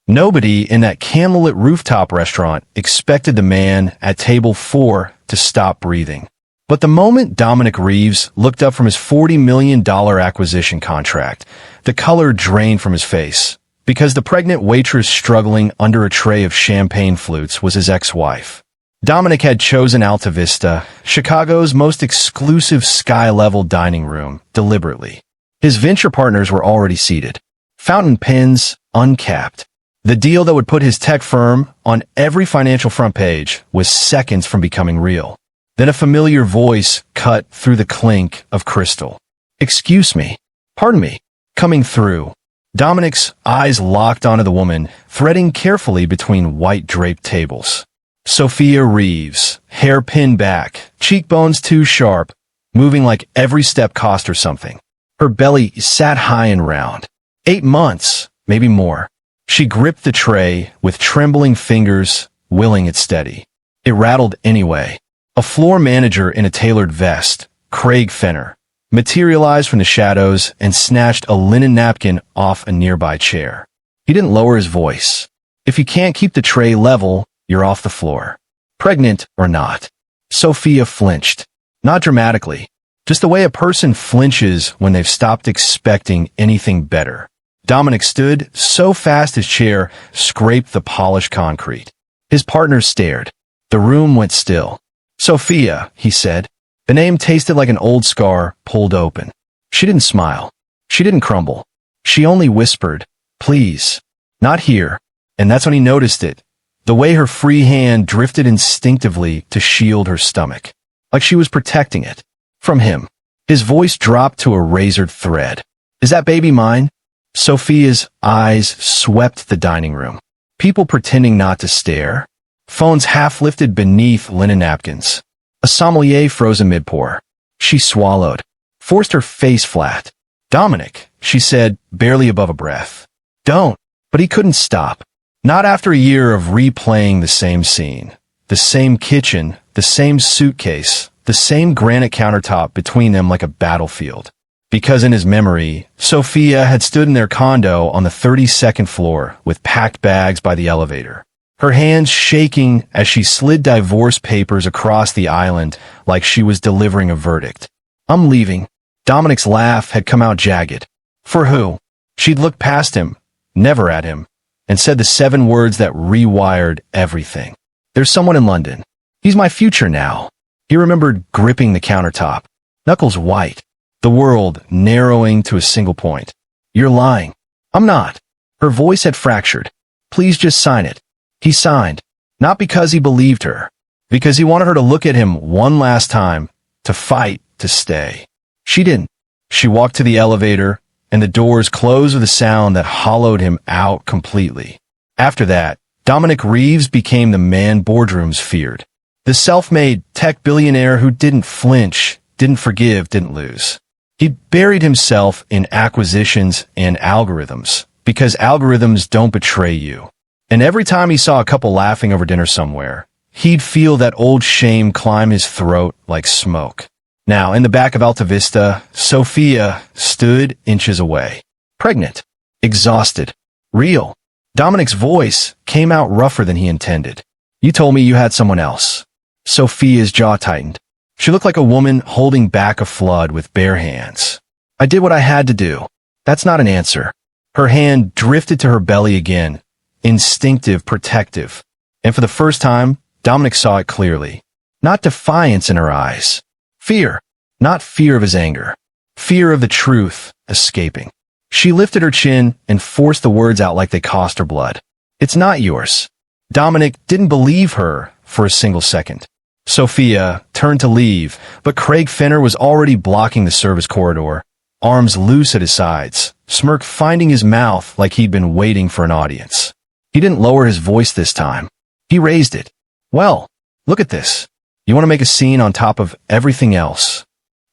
Nobody in that candlelit rooftop restaurant expected the man at table 4 to stop breathing. But the moment Dominic Reeves looked up from his $40 million acquisition contract, the color drained from his face, because the pregnant waitress struggling under a tray of champagne flutes was his ex-wife. Dominic had chosen Alta Vista, Chicago's most exclusive sky-level dining room, deliberately. His venture partners were already seated. Fountain pens, uncapped. The deal that would put his tech firm on every financial front page was seconds from becoming real. Then a familiar voice cut through the clink of crystal. "Excuse me. Pardon me." Coming through. Dominic's eyes locked onto the woman, threading carefully between white draped tables. Sophia Reeves, hair pinned back, cheekbones too sharp, moving like every step cost her something. Her belly sat high and round. 8 months, maybe more. She gripped the tray with trembling fingers, willing it steady. It rattled anyway. A floor manager in a tailored vest, Craig Fenner, materialized from the shadows and snatched a linen napkin off a nearby chair. He didn't lower his voice. "If you can't keep the tray level, you're off the floor. Pregnant or not." Sophia flinched. Not dramatically. Just the way a person flinches when they've stopped expecting anything better. Dominic stood so fast his chair scraped the polished concrete. His partners stared. The room went still. "Sophia," he said. The name tasted like an old scar pulled open. She didn't smile. She didn't crumble. She only whispered, "Please. Not here." And that's when he noticed it. The way her free hand drifted instinctively to shield her stomach. Like she was protecting it. From him. His voice dropped to a razored thread. "Is that baby mine?" Sophia's eyes swept the dining room. People pretending not to stare. Phones half lifted beneath linen napkins. A sommelier frozen mid-pour. She swallowed. Forced her face flat. "Dominic," she said, barely above a breath. "Don't." But he couldn't stop. Not after a year of replaying the same scene. The same kitchen, the same suitcase, the same granite countertop between them like a battlefield. Because in his memory, Sophia had stood in their condo on the 32nd floor with packed bags by the elevator. Her hands shaking as she slid divorce papers across the island like she was delivering a verdict. "I'm leaving." Dominic's laugh had come out jagged. For who? She'd looked past him, never at him, and said the 7 words that rewired everything. "There's someone in London. He's my future now." He remembered gripping the countertop, knuckles white, the world narrowing to a single point. "You're lying." "I'm not." Her voice had fractured. "Please just sign it." He signed, not because he believed her, because he wanted her to look at him one last time, to fight, to stay. She didn't. She walked to the elevator, and the doors closed with a sound that hollowed him out completely. After that, Dominic Reeves became the man boardrooms feared. The self-made tech billionaire who didn't flinch, didn't forgive, didn't lose. He'd buried himself in acquisitions and algorithms, because algorithms don't betray you. And every time he saw a couple laughing over dinner somewhere, he'd feel that old shame climb his throat like smoke. Now, in the back of Alta Vista, Sophia stood inches away. Pregnant. Exhausted. Real. Dominic's voice came out rougher than he intended. "You told me you had someone else." Sophia's jaw tightened. She looked like a woman holding back a flood with bare hands. "I did what I had to do." That's not an answer. Her hand drifted to her belly again, instinctive, protective. And for the first time, Dominic saw it clearly. Not defiance in her eyes. Fear. Not fear of his anger. Fear of the truth escaping. She lifted her chin and forced the words out like they cost her blood. "It's not yours." Dominic didn't believe her for a single second. Sophia turned to leave, but Craig Fenner was already blocking the service corridor, arms loose at his sides, smirk finding his mouth like he'd been waiting for an audience. He didn't lower his voice this time. He raised it. "Well, look at this. You want to make a scene on top of everything else."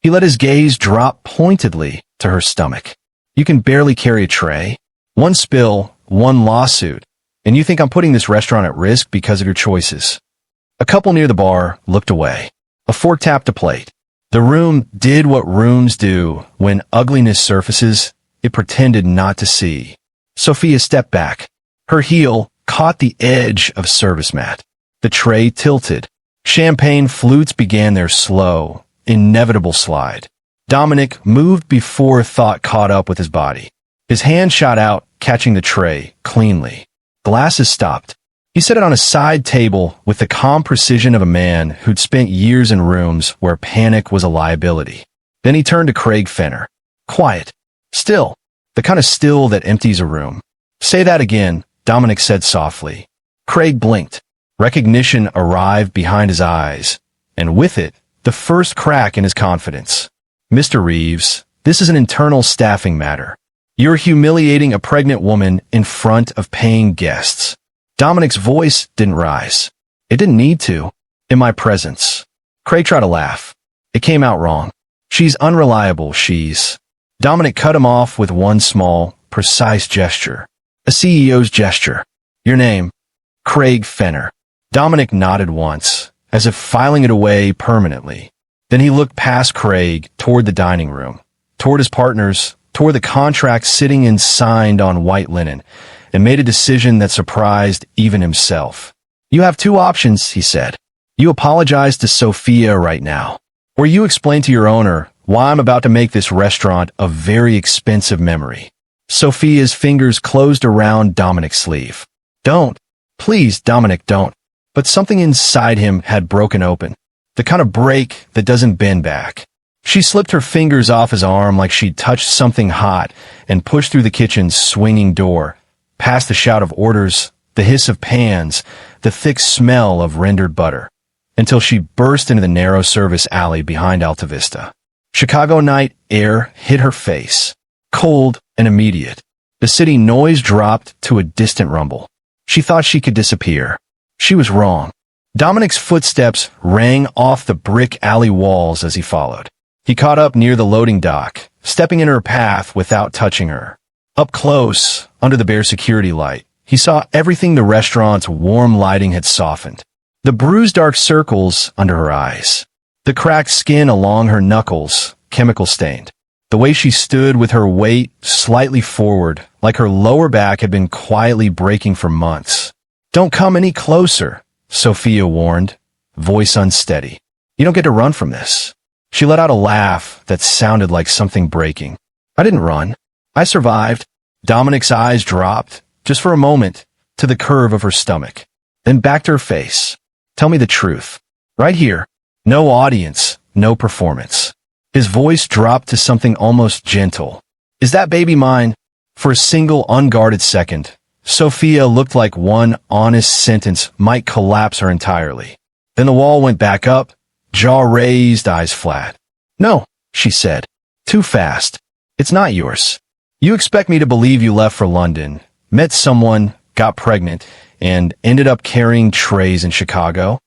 He let his gaze drop pointedly to her stomach. "You can barely carry a tray. One spill, one lawsuit, and you think I'm putting this restaurant at risk because of your choices." A couple near the bar looked away. A fork tapped a plate. The room did what rooms do when ugliness surfaces. It pretended not to see. Sophia stepped back. Her heel caught the edge of service mat. The tray tilted. Champagne flutes began their slow, inevitable slide. Dominic moved before thought caught up with his body. His hand shot out, catching the tray cleanly. Glasses stopped. He set it on a side table with the calm precision of a man who'd spent years in rooms where panic was a liability. Then he turned to Craig Fenner. Quiet. Still. The kind of still that empties a room. Say that again, Dominic said softly. Craig blinked. Recognition arrived behind his eyes, and with it, the first crack in his confidence. Mr. Reeves, this is an internal staffing matter. You're humiliating a pregnant woman in front of paying guests. Dominic's voice didn't rise. It didn't need to. In my presence. Craig tried to laugh. It came out wrong. She's unreliable, Dominic cut him off with one small, precise gesture. A CEO's gesture. Your name? Craig Fenner. Dominic nodded once, as if filing it away permanently. Then he looked past Craig toward the dining room, toward his partners, toward the contract sitting and signed on white linen, and made a decision that surprised even himself. You have two options, he said. You apologize to Sophia right now, or you explain to your owner why I'm about to make this restaurant a very expensive memory. Sophia's fingers closed around Dominic's sleeve. Don't. Please, Dominic, don't. But something inside him had broken open. The kind of break that doesn't bend back. She slipped her fingers off his arm like she'd touched something hot and pushed through the kitchen's swinging door, past the shout of orders, the hiss of pans, the thick smell of rendered butter, until she burst into the narrow service alley behind Alta Vista. Chicago night air hit her face, cold and immediate. The city noise dropped to a distant rumble. She thought she could disappear. She was wrong. Dominic's footsteps rang off the brick alley walls as he followed. He caught up near the loading dock, stepping in her path without touching her. Up close, under the bare security light, he saw everything the restaurant's warm lighting had softened. The bruised dark circles under her eyes. The cracked skin along her knuckles, chemical-stained. The way she stood with her weight slightly forward, like her lower back had been quietly breaking for months. Don't come any closer, Sophia warned, voice unsteady. You don't get to run from this. She let out a laugh that sounded like something breaking. I didn't run. I survived. Dominic's eyes dropped, just for a moment, to the curve of her stomach. Then back to her face. Tell me the truth. Right here. No audience, no performance. His voice dropped to something almost gentle. Is that baby mine? For a single unguarded second, Sophia looked like one honest sentence might collapse her entirely. Then the wall went back up, jaw raised, eyes flat. No, she said. Too fast. It's not yours. You expect me to believe you left for London, met someone, got pregnant, and ended up carrying trays in Chicago?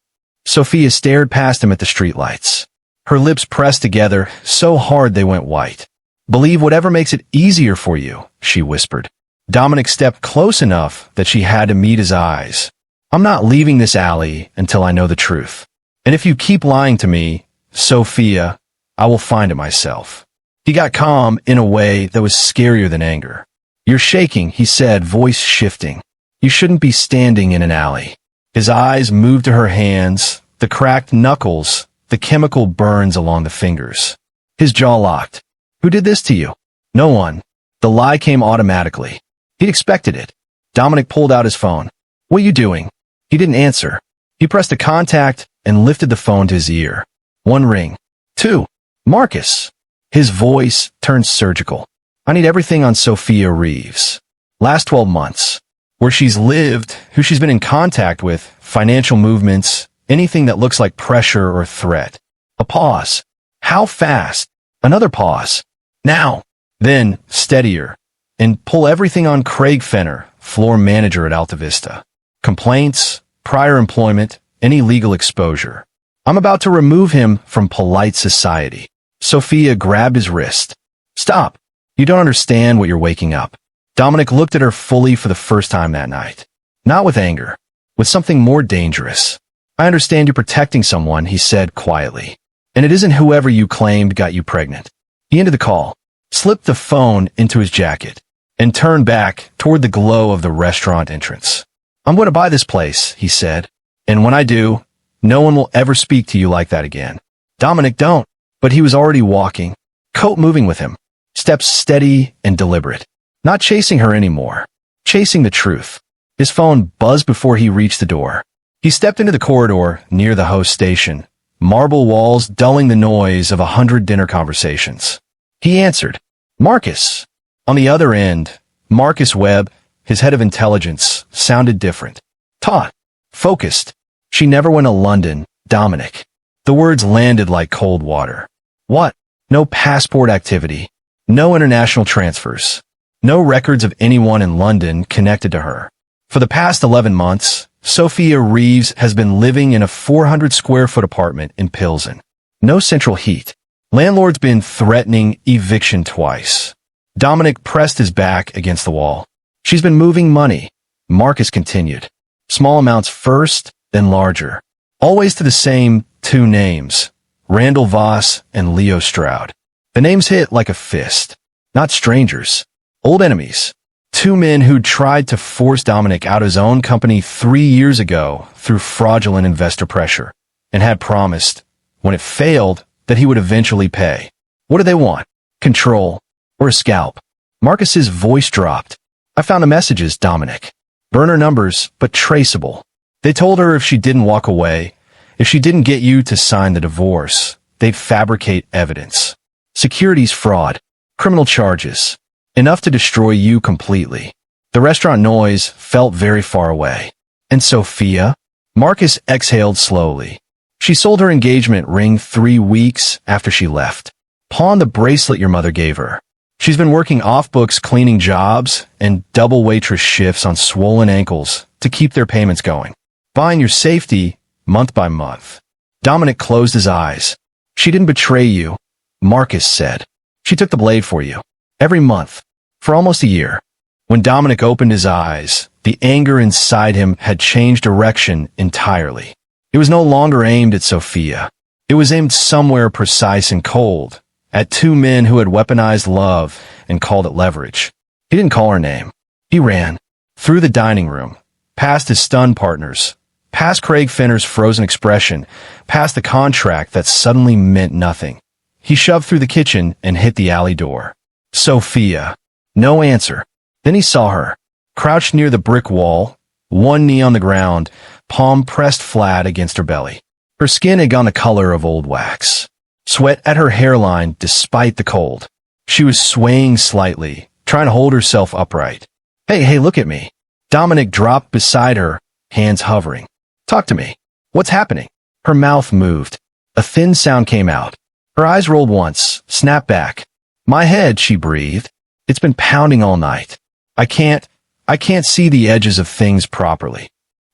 Sophia stared past him at the streetlights. Her lips pressed together so hard they went white. Believe whatever makes it easier for you, she whispered. Dominic stepped close enough that she had to meet his eyes. I'm not leaving this alley until I know the truth. And if you keep lying to me, Sophia, I will find it myself. He got calm in a way that was scarier than anger. You're shaking, he said, voice shifting. You shouldn't be standing in an alley. His eyes moved to her hands, the cracked knuckles, the chemical burns along the fingers. His jaw locked. Who did this to you? No one. The lie came automatically. He'd expected it. Dominic pulled out his phone. What are you doing? He didn't answer. He pressed a contact and lifted the phone to his ear. One ring. Two. Marcus. His voice turned surgical. I need everything on Sophia Reeves. Last 12 months. Where she's lived, who she's been in contact with, financial movements, anything that looks like pressure or threat. A pause. How fast? Another pause. Now. Then, steadier. And pull everything on Craig Fenner, floor manager at Alta Vista. Complaints, prior employment, any legal exposure. I'm about to remove him from polite society. Sophia grabbed his wrist. Stop. You don't understand what you're waking up. Dominic looked at her fully for the first time that night. Not with anger. With something more dangerous. I understand you're protecting someone, he said quietly. And it isn't whoever you claimed got you pregnant. He ended the call, slipped the phone into his jacket, and turned back toward the glow of the restaurant entrance. "I'm going to buy this place," he said. "And when I do, no one will ever speak to you like that again." "Dominic, don't." But he was already walking, coat moving with him, steps steady and deliberate. Not chasing her anymore, chasing the truth. His phone buzzed before he reached the door. He stepped into the corridor near the host station, marble walls dulling the noise of 100 dinner conversations. He answered. Marcus. On the other end, Marcus Webb, his head of intelligence, sounded different. Taut. Focused. "She never went to London, Dominic." The words landed like cold water. What? No passport activity. No international transfers. No records of anyone in London connected to her. For the past 11 months, Sophia Reeves has been living in a 400-square-foot apartment in Pilsen. No central heat. Landlord's been threatening eviction twice. Dominic pressed his back against the wall. "She's been moving money," Marcus continued. "Small amounts first, then larger. Always to the same two names, Randall Voss and Leo Stroud. The names hit like a fist. Not strangers. Old enemies. Two men who'd tried to force Dominic out of his own company 3 years ago through fraudulent investor pressure, and had promised, when it failed, that he would eventually pay. What do they want? Control? Or a scalp? Marcus's voice dropped. "I found the messages, Dominic. Burner numbers, but traceable. They told her if she didn't walk away, if she didn't get you to sign the divorce, they'd fabricate evidence. Securities fraud. Criminal charges. Enough to destroy you completely." The restaurant noise felt very far away. "And Sophia?" Marcus exhaled slowly. "She sold her engagement ring 3 weeks after she left. Pawned the bracelet your mother gave her. She's been working off-books cleaning jobs and double waitress shifts on swollen ankles to keep their payments going. Buying your safety month by month." Dominic closed his eyes. "She didn't betray you," Marcus said. "She took the blade for you. Every month. For almost a year." When Dominic opened his eyes, the anger inside him had changed direction entirely. It was no longer aimed at Sophia. It was aimed somewhere precise and cold, at two men who had weaponized love and called it leverage. He didn't call her name. He ran. Through the dining room, past his stunned partners, past Craig Fenner's frozen expression, past the contract that suddenly meant nothing. He shoved through the kitchen and hit the alley door. Sophia. No answer. Then he saw her, crouched near the brick wall, one knee on the ground, palm pressed flat against her belly. Her skin had gone the color of old wax. Sweat at her hairline despite the cold. She was swaying slightly, trying to hold herself upright. Hey, look at me." Dominic dropped beside her, hands hovering. "Talk to me. What's happening?" Her mouth moved. A thin sound came out. Her eyes rolled once, snapped back. "My head," she breathed. "It's been pounding all night. I can't see the edges of things properly."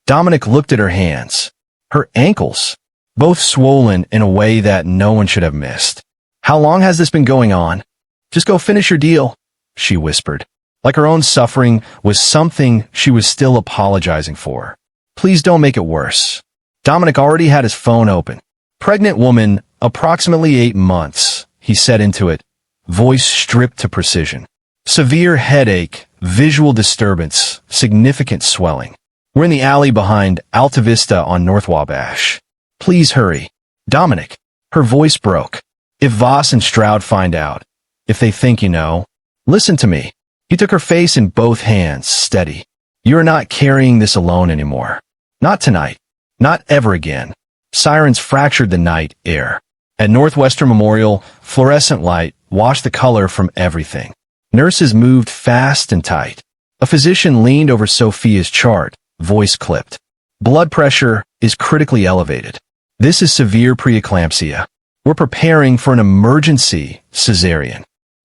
Dominic looked at her hands. Her ankles, both swollen in a way that no one should have missed. "How long has this been going on?" "Just go finish your deal," she whispered, like her own suffering was something she was still apologizing for. "Please don't make it worse." Dominic already had his phone open. "Pregnant woman, approximately 8 months," he said into it, voice stripped to precision. "Severe headache, visual disturbance, significant swelling. We're in the alley behind Alta Vista on North Wabash. Please hurry." "Dominic." Her voice broke. "If Voss and Stroud find out, if they think you know, listen to me." He took her face in both hands, steady. "You're not carrying this alone anymore. Not tonight. Not ever again." Sirens fractured the night air. At Northwestern Memorial, fluorescent light washed the color from everything. Nurses moved fast and tight. A physician leaned over Sophia's chart, voice clipped. "Blood pressure is critically elevated. This is severe preeclampsia. We're preparing for an emergency cesarean."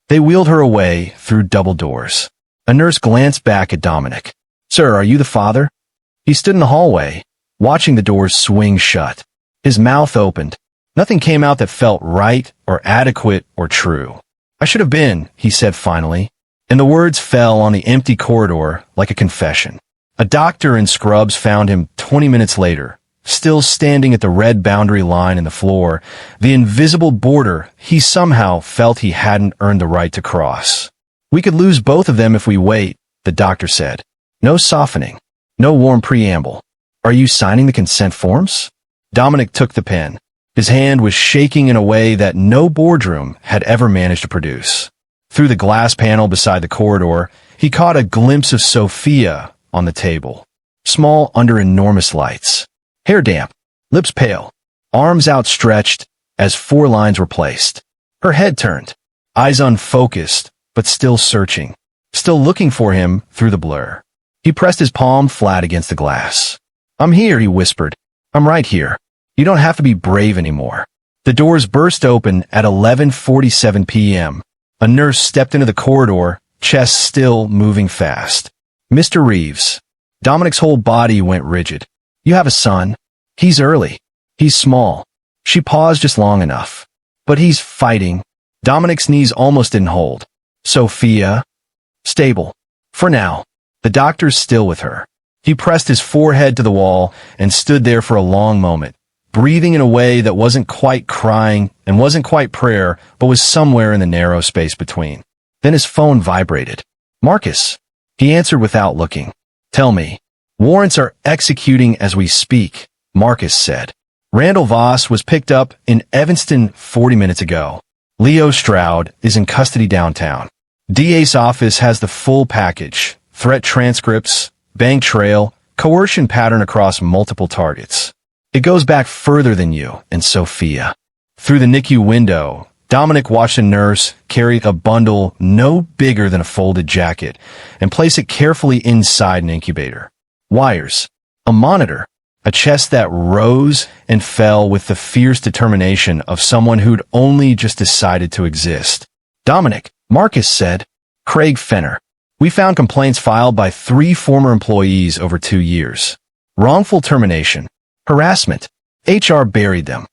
They wheeled her away through double doors. A nurse glanced back at Dominic. "Sir, are you the father?" He stood in the hallway, watching the doors swing shut. His mouth opened. Nothing came out that felt right or adequate or true. "I should have been," he said finally, and the words fell on the empty corridor like a confession. A doctor in scrubs found him 20 minutes later, still standing at the red boundary line in the floor, the invisible border he somehow felt he hadn't earned the right to cross. We could lose both of them if we wait, the doctor said. No softening. No warm preamble. Are you signing the consent forms? Dominic took the pen. His hand was shaking in a way that no boardroom had ever managed to produce. Through the glass panel beside the corridor, he caught a glimpse of Sophia on the table. Small under enormous lights. Hair damp, lips pale, arms outstretched as 4 lines were placed. Her head turned, eyes unfocused, but still searching, still looking for him through the blur. He pressed his palm flat against the glass. I'm here, he whispered. I'm right here. You don't have to be brave anymore. The doors burst open at 11:47 p.m. A nurse stepped into the corridor, chest still moving fast. Mr. Reeves. Dominic's whole body went rigid. You have a son. He's early. He's small. She paused just long enough. But he's fighting. Dominic's knees almost didn't hold. Sophia? Stable. For now. The doctor's still with her. He pressed his forehead to the wall and stood there for a long moment, breathing in a way that wasn't quite crying and wasn't quite prayer, but was somewhere in the narrow space between. Then his phone vibrated. Marcus. He answered without looking. Tell me. Warrants are executing as we speak, Marcus said. Randall Voss was picked up in Evanston 40 minutes ago. Leo Stroud is in custody downtown. DA's office has the full package. Threat transcripts, bank trail, coercion pattern across multiple targets. It goes back further than you and Sophia. Through the NICU window, Dominic watched a nurse carry a bundle no bigger than a folded jacket and place it carefully inside an incubator. Wires, a monitor, a chest that rose and fell with the fierce determination of someone who'd only just decided to exist. Dominic, Marcus said. Craig Fenner. We found complaints filed by 3 former employees over 2 years. Wrongful termination. Harassment. HR buried them.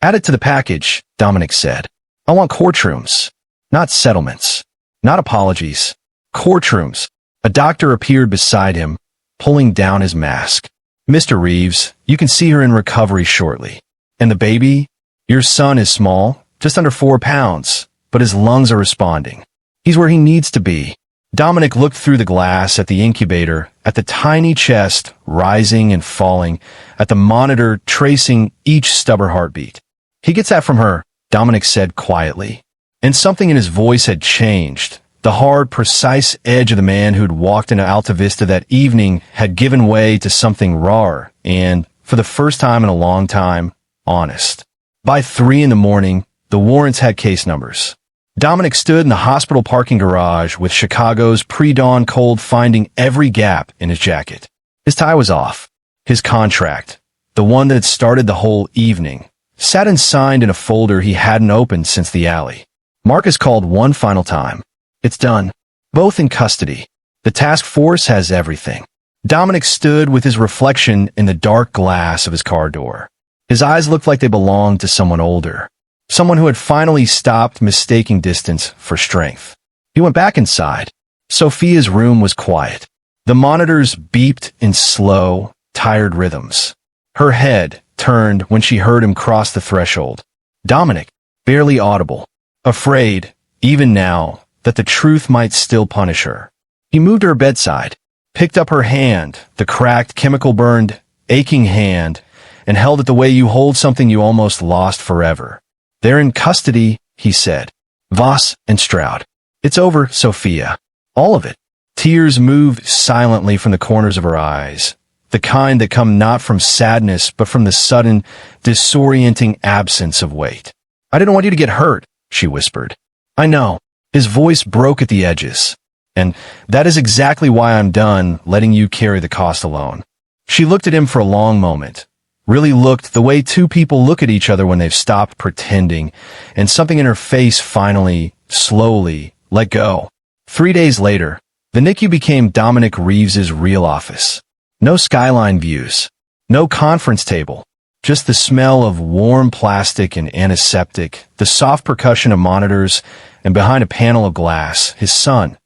Add it to the package, Dominic said. I want courtrooms. Not settlements. Not apologies. Courtrooms. A doctor appeared beside him, pulling down his mask. Mr. Reeves, you can see her in recovery shortly. And the baby? Your son is small, just under 4 pounds, but his lungs are responding. He's where he needs to be. Dominic looked through the glass at the incubator, at the tiny chest rising and falling, at the monitor tracing each stubborn heartbeat. He gets that from her, Dominic said quietly. And something in his voice had changed. The hard, precise edge of the man who'd walked into Alta Vista that evening had given way to something rawer and, for the first time in a long time, honest. By 3 a.m, the warrants had case numbers. Dominic stood in the hospital parking garage with Chicago's pre-dawn cold finding every gap in his jacket. His tie was off. His contract, the one that had started the whole evening, sat and signed in a folder he hadn't opened since the alley. Marcus called one final time. It's done. Both in custody. The task force has everything. Dominic stood with his reflection in the dark glass of his car door. His eyes looked like they belonged to someone older. Someone who had finally stopped mistaking distance for strength. He went back inside. Sophia's room was quiet. The monitors beeped in slow, tired rhythms. Her head turned when she heard him cross the threshold. Dominic, barely audible, afraid, even now, that the truth might still punish her. He moved to her bedside, picked up her hand, the cracked, chemical-burned, aching hand, and held it the way you hold something you almost lost forever. They're in custody, he said. Voss and Stroud. It's over, Sophia. All of it. Tears moved silently from the corners of her eyes, the kind that come not from sadness but from the sudden, disorienting absence of weight. I didn't want you to get hurt, she whispered. I know. His voice broke at the edges. And that is exactly why I'm done letting you carry the cost alone. She looked at him for a long moment. Really looked the way 2 people look at each other when they've stopped pretending, and something in her face finally, slowly, let go. 3 days later, the NICU became Dominic Reeves's real office. No skyline views. No conference table. Just the smell of warm plastic and antiseptic, the soft percussion of monitors, and behind a panel of glass, his son,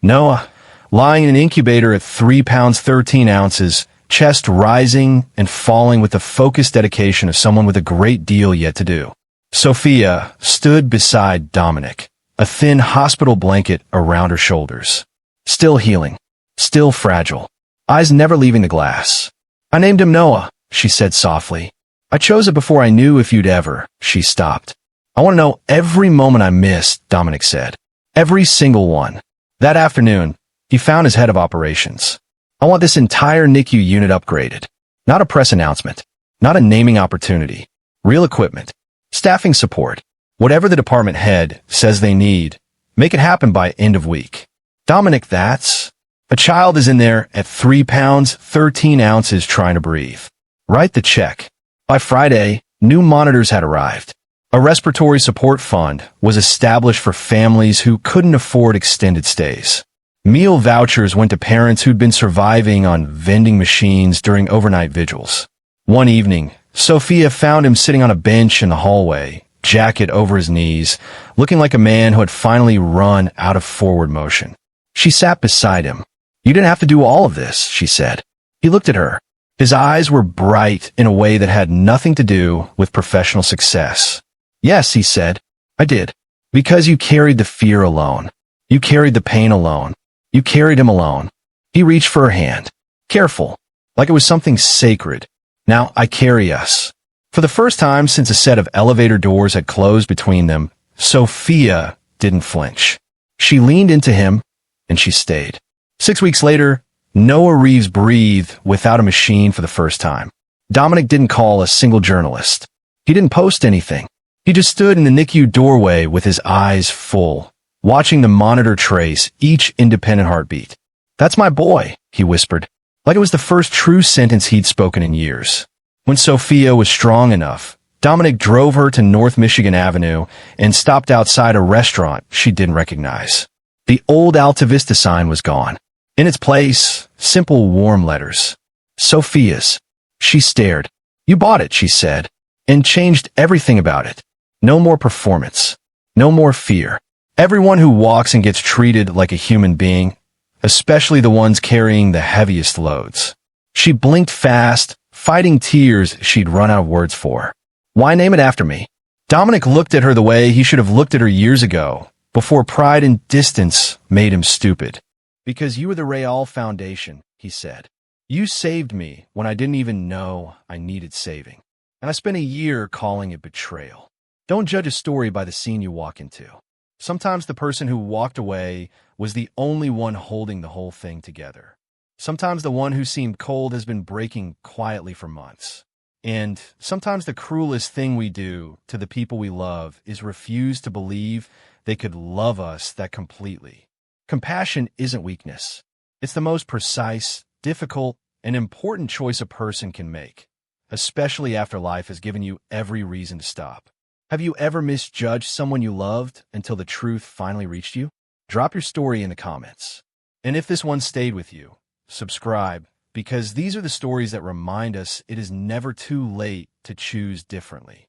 Noah, lying in an incubator at 3 pounds 13 ounces, chest rising and falling with the focused dedication of someone with a great deal yet to do. Sophia stood beside Dominic, a thin hospital blanket around her shoulders. Still healing. Still fragile. Eyes never leaving the glass. "I named him Noah," she said softly. "I chose it before I knew if you'd ever." She stopped. "I want to know every moment I missed," Dominic said. "Every single one." That afternoon, he found his head of operations. "I want this entire NICU unit upgraded. Not a press announcement. Not a naming opportunity. Real equipment. Staffing support. Whatever the department head says they need, make it happen by end of week." "Dominic, that's..." "A child is in there at 3 pounds, 13 ounces trying to breathe. Write the check." By Friday, new monitors had arrived. A respiratory support fund was established for families who couldn't afford extended stays. Meal vouchers went to parents who'd been surviving on vending machines during overnight vigils. One evening, Sophia found him sitting on a bench in the hallway, jacket over his knees, looking like a man who had finally run out of forward motion. She sat beside him. "You didn't have to do all of this," she said. He looked at her. His eyes were bright in a way that had nothing to do with professional success. "Yes," he said, "I did. Because you carried the fear alone. You carried the pain alone. You carried him alone." He reached for her hand. Careful, like it was something sacred. "Now I carry us." For the first time since a set of elevator doors had closed between them, Sophia didn't flinch. She leaned into him, and she stayed. 6 weeks later, Noah Reeves breathed without a machine for the first time. Dominic didn't call a single journalist. He didn't post anything. He just stood in the NICU doorway with his eyes full, watching the monitor trace each independent heartbeat. "That's my boy," he whispered, like it was the first true sentence he'd spoken in years. When Sophia was strong enough, Dominic drove her to North Michigan Avenue and stopped outside a restaurant she didn't recognize. The old Alta Vista sign was gone. In its place, simple warm letters. "Sophia's." She stared. "You bought it," she said, and changed everything about it. No more performance. No more fear. Everyone who walks and gets treated like a human being, especially the ones carrying the heaviest loads. She blinked fast, fighting tears she'd run out of words for. "Why name it after me?" Dominic looked at her the way he should have looked at her years ago, before pride and distance made him stupid. "Because you were the Real Foundation," he said. "You saved me when I didn't even know I needed saving. And I spent a year calling it betrayal." Don't judge a story by the scene you walk into. Sometimes the person who walked away was the only one holding the whole thing together. Sometimes the one who seemed cold has been breaking quietly for months. And sometimes the cruelest thing we do to the people we love is refuse to believe they could love us that completely. Compassion isn't weakness. It's the most precise, difficult, and important choice a person can make, especially after life has given you every reason to stop. Have you ever misjudged someone you loved until the truth finally reached you? Drop your story in the comments. And if this one stayed with you, subscribe, because these are the stories that remind us it is never too late to choose differently.